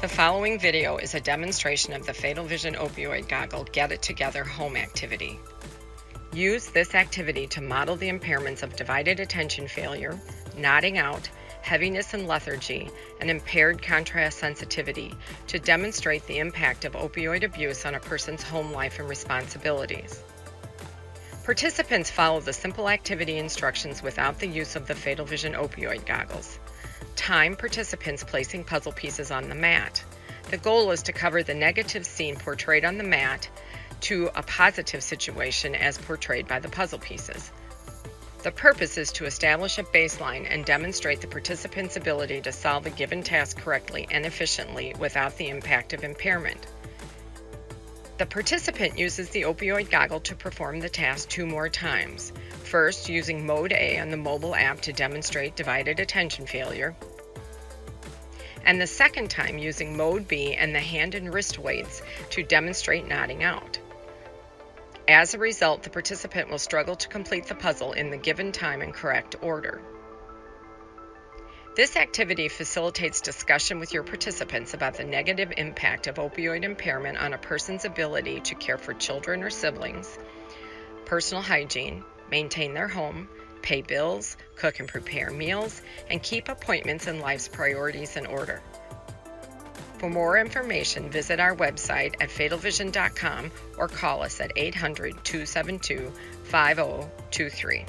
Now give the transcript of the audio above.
The following video is a demonstration of the Fatal Vision Opioid Goggle Get It Together home activity. Use this activity to model the impairments of divided attention failure, nodding out, heaviness and lethargy, and impaired contrast sensitivity to demonstrate the impact of opioid abuse on a person's home life and responsibilities. Participants follow the simple activity instructions without the use of the Fatal Vision Opioid goggles. Time participants placing puzzle pieces on the mat. The goal is to cover the negative scene portrayed on the mat to a positive situation as portrayed by the puzzle pieces. The purpose is to establish a baseline and demonstrate the participant's ability to solve a given task correctly and efficiently without the impact of impairment. The participant uses the opioid goggle to perform the task 2 more times. First, using Mode A on the mobile app to demonstrate divided attention failure, and the second time using Mode B and the hand and wrist weights to demonstrate nodding out. As a result, the participant will struggle to complete the puzzle in the given time and correct order. This activity facilitates discussion with your participants about the negative impact of opioid impairment on a person's ability to care for children or siblings, personal hygiene, maintain their home, pay bills, cook and prepare meals, and keep appointments and life's priorities in order. For more information, visit our website at fatalvision.com or call us at 800-272-5023.